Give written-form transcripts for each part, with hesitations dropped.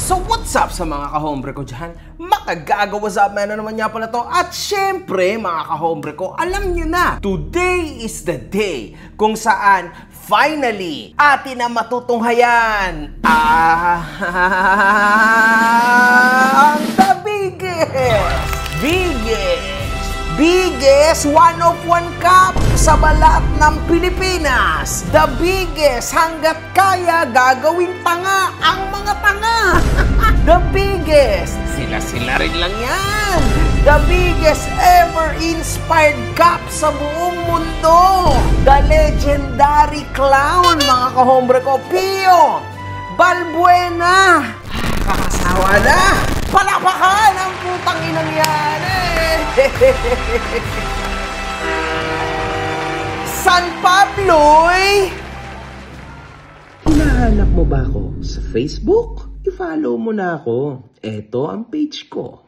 So what's up sa mga kahombre ko dyan? Makagaga, what's up man? Na naman nga pala to. At syempre mga kahombre ko, alam nyo na, today is the day kung saan finally atin na matutunghayan ang the biggest one-of-one cup sa balat ng Pilipinas. The biggest, hanggat kaya gagawin tanga ang mga tanga. The biggest, sila rin lang yan. The biggest ever inspired cup sa buong mundo. The legendary clown, mga kahombre ko, Pio Balbuena. Kakasawa na. Palapakan ang putang inang yan San Pablo'y! Hinahanap mo ba ako sa Facebook? I-follow mo na ako. Ito ang page ko.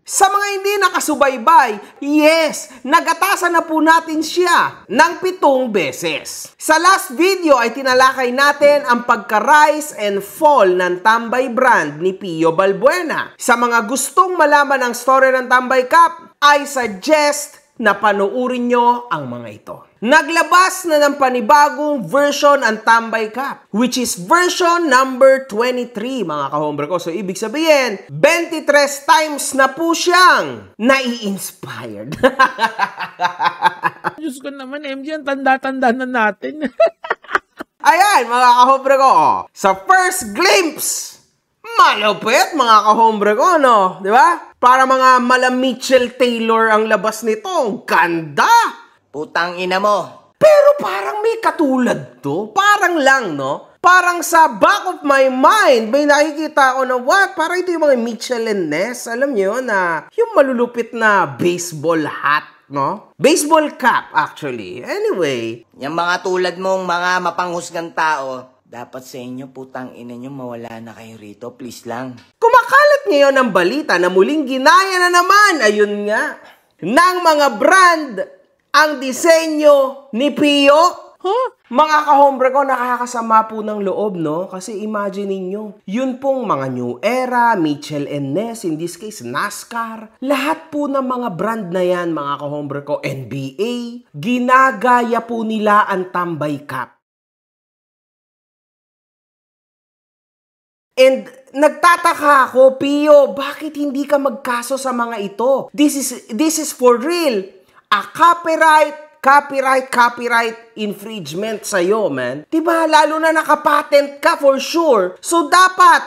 Sa mga hindi nakasubaybay, yes, nagatasan na po natin siya ng 7 beses. Sa last video ay tinalakay natin ang pagka-rise and fall ng Tambay brand ni Pio Balbuena. Sa mga gustong malaman ang story ng Tambay Cup, I suggest na panoorin nyo ang mga ito. Naglabas na ng panibagong version ang Tambay Cup, which is version number 23, mga kahombre ko. So, ibig sabihin, 23 times na po siyang nai-inspired. Diyos ko naman, MJ, tanda-tanda na natin. Ayan, mga kahombre ko. Sa first glimpse, malupit, mga kahombre ko, no? Di ba? Para mga mala Mitchell Taylor ang labas nito. Ang ganda! Putang ina mo. Pero parang may katulad to. Parang lang, no? Parang sa back of my mind, may nakikita ako na what? Parang ito yung mga Mitchell and Ness. Alam nyo na yung malulupit na baseball hat, no? Baseball cap, actually. Anyway. Yung mga tulad mong mga mapanghusgang tao, dapat sa inyo, putang ina nyo, mawala na kayo rito. Please lang. Kumakalat ngayon ang balita na muling ginaya na naman, ayun nga, ng mga brand ang disenyo ni Pio. Huh? Mga kahombre ko, nakakasama po ng loob, no? Kasi imagine ninyo, yun pong mga New Era, Mitchell and Ness, in this case, NASCAR, lahat po ng mga brand na yan, mga kahombre ko, NBA, ginagaya po nila ang Tambay Cup. And nagtataka ako, Pio, bakit hindi ka magkaso sa mga ito? This is for real. A copyright infringement sa'yo, man. Diba? Lalo na nakapatent ka for sure. So, dapat,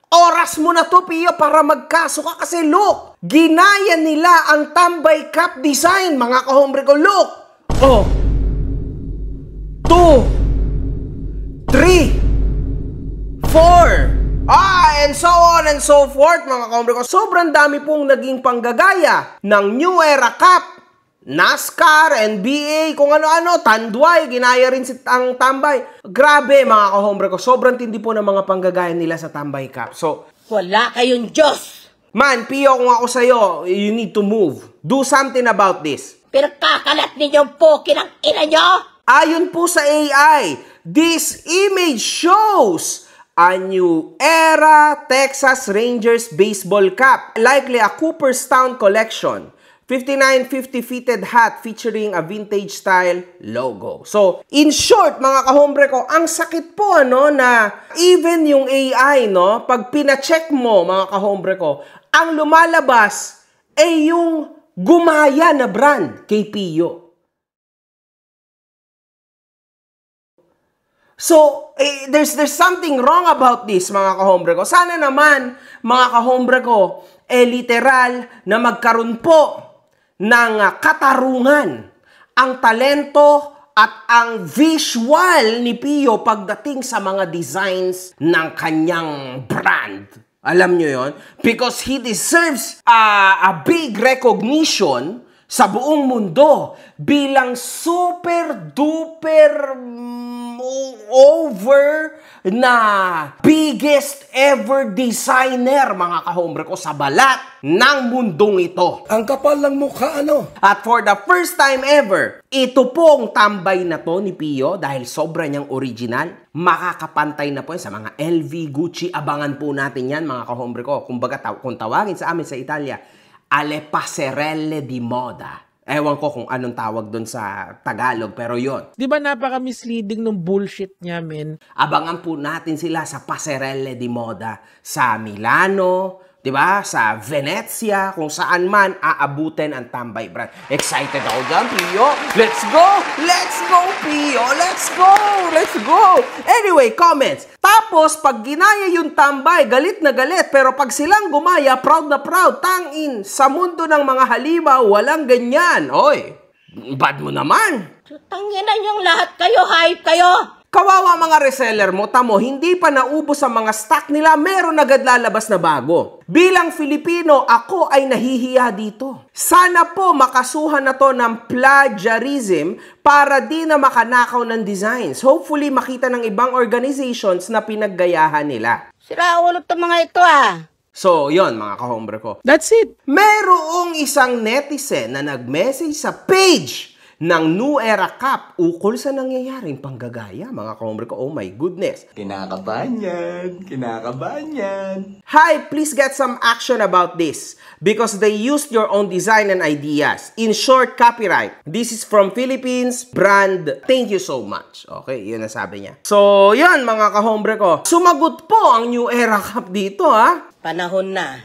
oras mo na to, Pio, para magkaso ka. Kasi look, ginaya nila ang Tambay Cup design, mga kahombre ko. Look! Oh! 2, 3, 4, and so on and so forth, mga kahombre ko. Sobrang dami pong naging panggagaya ng New Era Cup, NASCAR, NBA, kung ano-ano, Tanduay, ginaya rin ang Tambay. Grabe, mga kahombre ko. Sobrang tindi po ng mga panggagaya nila sa Tambay Cup. So, wala kayong Diyos! Man, Pio, kung ako sa'yo, you need to move. Do something about this. Pero kakalat ninyong pokin ang ina nyo! Ayon po sa AI, this image shows a New Era Texas Rangers Baseball Cap, likely a Cooperstown collection. 5950 fitted hat featuring a vintage style logo. So, in short, mga kahombre ko, ang sakit po, ano, na even yung AI, no, pag pina-check mo, mga kahombre ko, ang lumalabas ay yung gumaya na brand kay Pio. So, there's something wrong about this, mga kahombre ko. Sana naman, mga kahombre ko, literal na magkaroon po ng katarungan ang talento at ang visual ni Pio pagdating sa mga designs ng kanyang brand. Alam nyo yon? Because he deserves a big recognition sa buong mundo bilang super duper over na biggest ever designer, mga kahombre ko, sa balat ng mundong ito. Ang kapal ng mukha, ano? At for the first time ever, ito pong tambay na to ni Pio, dahil sobra niyang original, makakapantay na po yan sa mga LV, Gucci. Abangan po natin yan, mga kahombre ko. Kumbaga, kung tawagin sa amin sa Italia, alle passerelle di moda. Ewan ko kung anong tawag doon sa Tagalog, pero yon. Di ba napaka-misleading nung bullshit niya, men? Abangan po natin sila sa passerelle di moda sa Milano, di ba? Sa Venezia, kung saan man aabutin ang Tambay brand. Excited ako dyan, Pio. Let's go! Let's go, Pio! Let's go! Let's go! Anyway, comments. Tapos, pag ginaya yung Tambay, galit na galit. Pero pag silang gumaya, proud na proud. Tangin, sa mundo ng mga halimaw, walang ganyan. Oy, bad mo naman. Tanginan yung lahat kayo, hype kayo! Kawawa mga reseller mo, tamo, hindi pa naubos ang mga stock nila, meron agad lalabas na bago. Bilang Filipino, ako ay nahihiya dito. Sana po makasuhan na to ng plagiarism para di na makanakaw ng designs. Hopefully makita ng ibang organizations na pinaggayahan nila. Sira ulo to mga ito So, yon mga kahombre ko. That's it. Merong isang netizen na nag-message sa page ng New Era Cup ukol sa nangyayaring panggagaya, mga kahombre ko. Oh my goodness. Kinakabahan yan. Kinakabahan yan. Hi, please get some action about this because they used your own design and ideas. In short, copyright. This is from Philippines brand. Thank you so much. Okay, yun ang sabi niya. So, yun mga kahombre ko. Sumagot po ang New Era Cup dito, ha? Panahon na.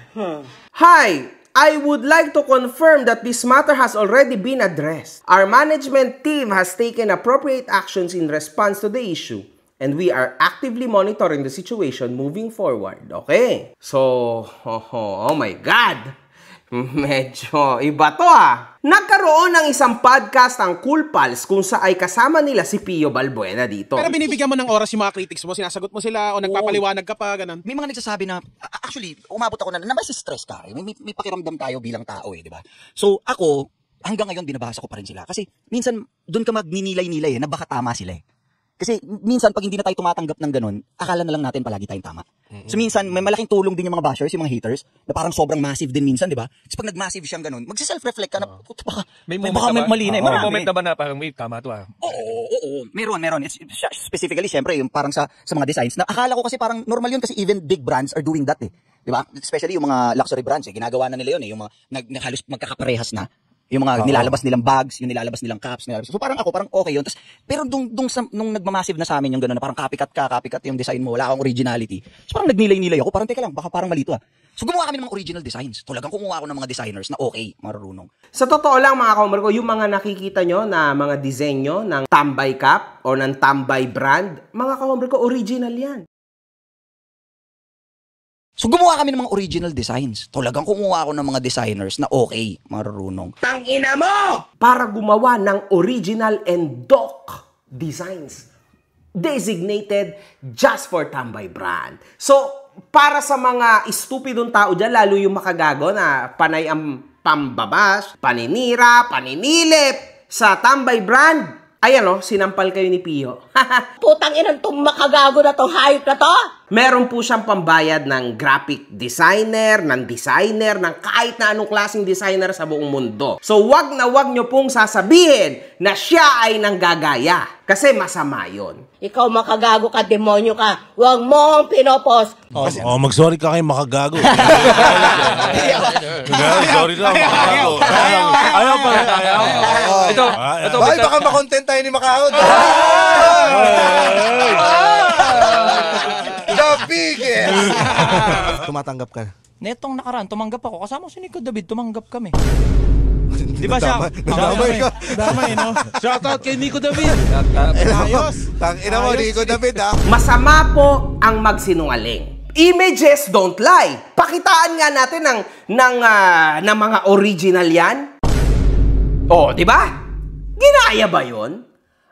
Hi, I would like to confirm that this matter has already been addressed. Our management team has taken appropriate actions in response to the issue, and we are actively monitoring the situation moving forward. Okay? So, oh my God! Medyo iba to Nagkaroon ng isang podcast ang Cool Pals kung saan ay kasama nila si Pio Balbuena dito. Pero binibigyan mo ng oras yung mga critics mo, sinasagot mo sila o nagpapaliwanag ka pa, ganun. May mga nagsasabi na, actually, umabot ako na stress ka. May pakiramdam tayo bilang tao di ba? So, ako, hanggang ngayon binabasa ko pa rin sila. Kasi, minsan, doon ka magninilay-nilay na baka tama sila Kasi, minsan, pag hindi na tayo tumatanggap ng ganun, akala na lang natin palagi tayong tama. So, minsan, may malaking tulong din yung mga bashers, yung mga haters, na parang sobrang massive din minsan, di ba? Kasi pag nag-massive siyang ganun, magsi-self-reflect ka na, baka may mali na. May moment na ba na parang, wait, tama to Oo. Meron. It's, specifically, syempre, yung parang sa mga designs, na akala ko kasi parang normal yun kasi even big brands are doing that Di ba? Especially yung mga luxury brands, ginagawa na nila yun yung mga halos magkakaparehas na. Yung mga nilalabas nilang bags, yung nilalabas nilang caps, So parang okay yun. Pero nung nagmamassive na sa amin yung gano'n na parang copycat yung design mo, wala akong originality. So parang nagnilay-nilay ako, parang teka lang, baka parang malito So gumawa kami ng mga original designs. Talagang kumuha ako ng mga designers na marunong. Sa totoo lang mga kahombre ko, yung mga nakikita nyo na mga disenyo ng Tambay Cup o ng Tambay brand, mga kahombre ko, original yan. So gumawa kami ng mga original designs. Talagang kumuha ako ng mga designers na marunong. Tangina mo! Para gumawa ng original and doc designs designated just for Tambay brand. So, para sa mga estupidong tao dyan, lalo yung makagago na panay ang pambabash, paninira, paninilip sa Tambay brand, ayan sinampal kayo ni Pio. Putang inang itong makagago na to, hype na to! Meron po siyang pambayad ng graphic designer, ng kahit na anong klaseng designer sa buong mundo. So, wag na wag nyo pong sasabihin na siya ay nanggagaya. Kasi masama yun. Ikaw makagago ka, demonyo ka. Huwag mong pinopos. Mag-sorry ka kay makagago. Sorry lang, makagago. Ayaw pa. Ito. Bakit baka makontent tayo ni Makahod? The biggest! Tumatanggap ka. Netong nakaraan, tumanggap ako. Kasama si Nico David, tumanggap kami. Di ba siya? Damay, no? Shoutout kay Nico David. Ayos. Tangina mo, Nico David, Masama po ang magsinungaling. Images don't lie. Pakitaan nga natin ng mga original yan. Di ba? Ginaya ba yun?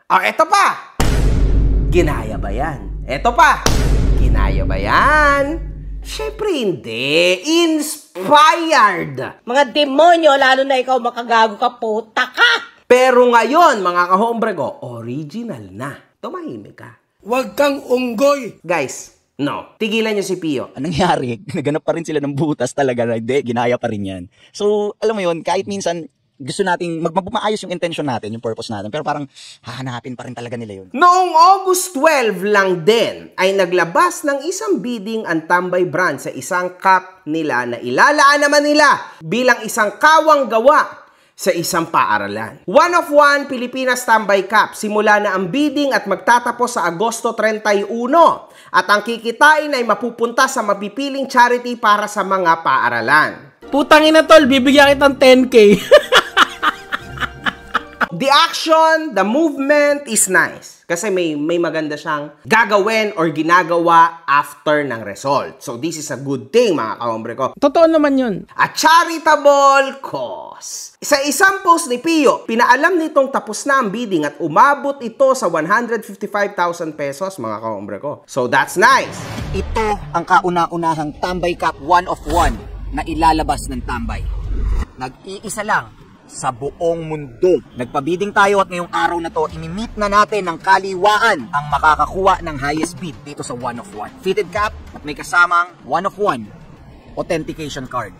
Eto pa. Ginaya ba yan? Eto pa. Ginaya ba yan? Siyempre hindi. Inspired. Mga demonyo, lalo na ikaw makagago ka, puta ka! Pero ngayon, mga kahombre ko, original na. tumahimik ka. Huwag kang unggoy. Guys, no. Tigilan nyo si Pio. Anong nangyari? Naganap pa rin sila ng butas talaga. Hindi, ginaya pa rin yan. So, alam mo yun, kahit minsan, gusto nating magmaayos yung intention natin, yung purpose natin, pero parang hahanapin pa rin talaga nila yun. Noong August 12 lang din, ay naglabas ng isang bidding ang Tambay brand sa isang cup nila na ilalaan naman nila bilang isang kawang gawa sa isang paaralan. 1-of-1 Pilipinas Tambay Cup. Simula na ang bidding at magtatapos sa Agosto 31. At ang kikitain ay mapupunta sa mapipiling charity para sa mga paaralan. Putang ina tol, bibigyan kitang 10K. The action, the movement is nice. Kasi may maganda siyang gagawin or ginagawa after ng result. So this is a good thing, mga kahombre ko. Totoo naman yun. A charitable cause. Sa isang post ni Pio, pinaalam nitong tapos na ang bidding at umabot ito sa 155,000 pesos, mga kahombre ko. So that's nice. Ito ang kauna-unahang Tambay Cup 1-of-1 na ilalabas ng Tambay. Nag-iisa lang sa buong mundo. Nagpabiding tayo at ngayong araw na to, inimit na natin ng kaliwaan ang makakakuha ng highest bid dito sa 1-of-1. Fitted cap at may kasamang 1-of-1 authentication card.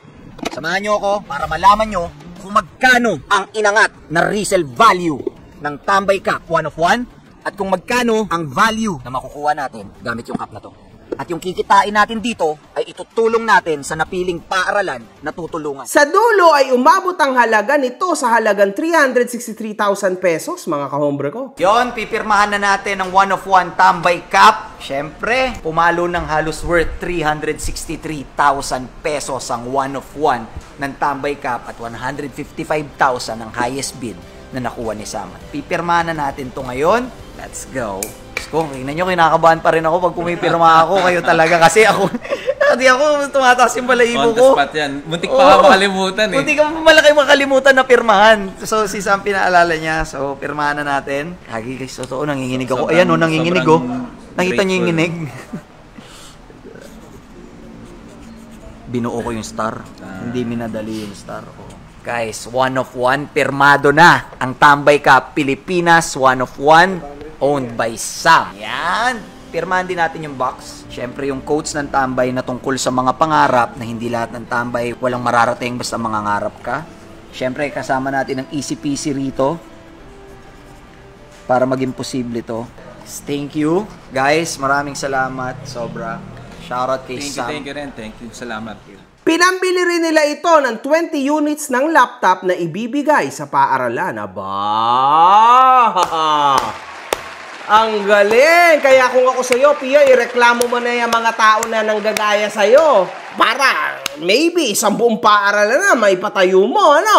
Samahan nyo ako para malaman nyo kung magkano ang inangat na resale value ng Tambay Cup 1-of-1 at kung magkano ang value na makukuha natin gamit yung cup na to. At yung kikitain natin dito ay itutulong natin sa napiling paaralan na tutulungan. Sa dulo ay umabot ang halaga nito sa halagang 363,000 pesos, mga kahombre ko. Yon, pipirmahan na natin ang 1-of-1 Tambay Cup. Siyempre, pumalo ng halos worth 363,000 pesos ang 1-of-1 ng Tambay Cup at 155,000 ang highest bid na nakuha ni Saman. Pipirmahan na natin to ngayon. Let's go. Kung tingnan nyo, kinakabahan pa rin ako pag pumipirma ako. Kayo talaga kasi ako, hindi ako tumataas yung balahibo ko. On the spot yan. Muntik pa makalimutan eh. Muntik ka malaki makalimutan na pirmahan. So si Sam pinaalala niya. So pirmahan na natin. Kagi guys, totoo, nanginginig ako. Ayan o, nanginginig o. Nakita niyo yung nginig? Binuo ko yung star. Hindi minadali yung star ko. Guys, 1-of-1, pirmado na ang Tambay Cup Pilipinas 1-of-1. Owned by Sam. Yan. Pirmahan din natin yung box. Siyempre yung quotes ng Tambay na tungkol sa mga pangarap na hindi lahat ng Tambay walang mararating basta mangangarap ka. Siyempre kasama natin ang easy peasy rito para maging posible to. Thank you. Guys, maraming salamat. Sobra. Shoutout kay Sam. Thank you rin. Thank you. Salamat. Pinambili rin nila ito ng 20 units ng laptop na ibibigay sa paaralan. Aba! Ang galing! Kaya kung ako sa'yo, Pio, ireklamo mo na yung mga tao na nanggagaya sa'yo. Para, maybe, isang buong paaralan na maipatayo mo, ano?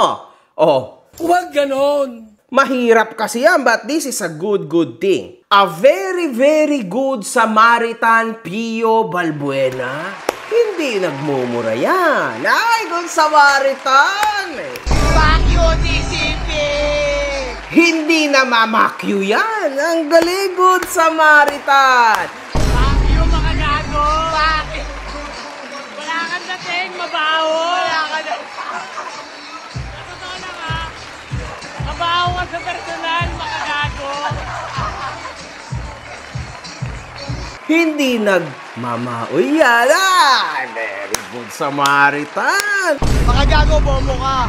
Oh. Huwag ganon. Mahirap kasi yan, but this is a good thing. A very, very good Samaritan, Pio Balbuena. Hindi nagmumura yan. Ay, good Samaritan! Bakyo disipin! Hindi na mamakyo yan. Ang galing, good Samaritan. Bakyo mga gago! Bakit? Wala kang dating, mabaho! Wala ka na... Totoo na nga. Mabaho ka sa personal, mga gago! Hindi nagmamaoy yan. Ay, very good Samaritan. Mga gago, bobo ka!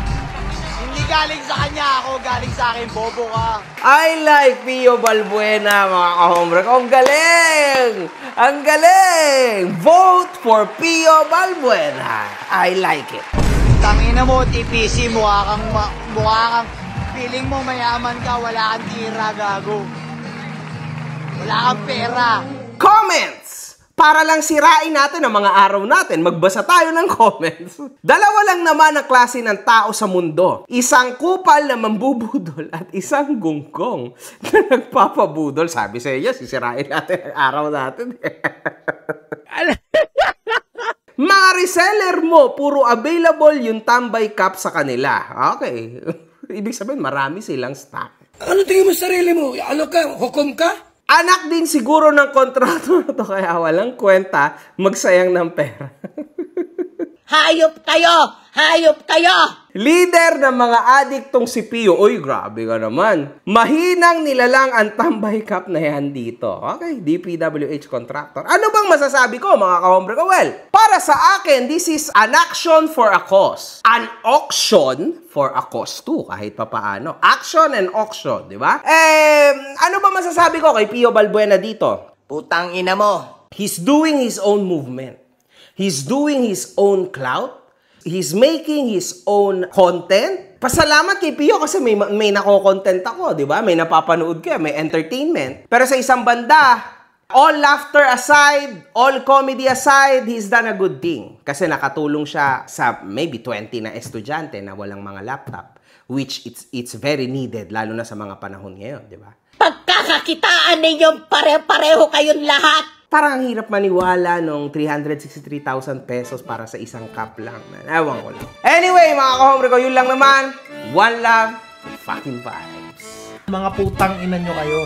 Hindi galing sa kanya ako, galing sa akin, bobo ka. I like Pio Balbuena, mga kahombre ko. Ang galing! Ang galing! Vote for Pio Balbuena. I like it. Tangina mo, TPC, mukha kang, feeling mo mayaman ka, wala kang tira, gago. Wala kang pera. Comments! Para lang sirain natin ang mga araw natin, magbasa tayo ng comments. Dalawa lang naman ang klase ng tao sa mundo. Isang kupal na mambubudol at isang gungkong na nagpapabudol. Sabi sa iyo, sisirain natin ang araw natin. Mga reseller mo, puro available yung Tambay Cup sa kanila. Okay. Ibig sabihin, marami silang stock. Ano tingin mo sa sarili mo? Ano ka? Hukom ka? Anak din siguro ng kontrato na to, kaya walang kwenta magsayang ng pera. Hayop kayo! Hayop kayo! Leader ng mga adiktong si Pio. Uy, grabe ka naman. Mahinang nilalang ang tambay cup na yan dito. Okay, DPWH contractor. Ano bang masasabi ko, mga kahombre ko? Well, para sa akin, this is an action for a cause. An auction for a cause too, kahit papaano. Action and auction, di ba? Ano ba masasabi ko kay Pio Balbuena dito? Putang ina mo! He's doing his own movement. He's doing his own clout. He's making his own content. Pasalamat kay Pio kasi may nako-content ako, di ba? May napapanood ka, may entertainment. Pero sa isang banda, all laughter aside, all comedy aside, he's done a good thing. Kasi nakatulong siya sa maybe 20 na estudyante na walang mga laptop, which it's very needed, lalo na sa mga panahon ngayon, di ba? Pagkakakitaan ninyong pare-pareho kayong lahat! Parang ang hirap maniwala nung 363,000 pesos para sa isang cup lang. Ewan ko lang. Anyway, mga kahombre ko, yun lang naman. One love, fucking vibes. Mga putang ina nyo kayo.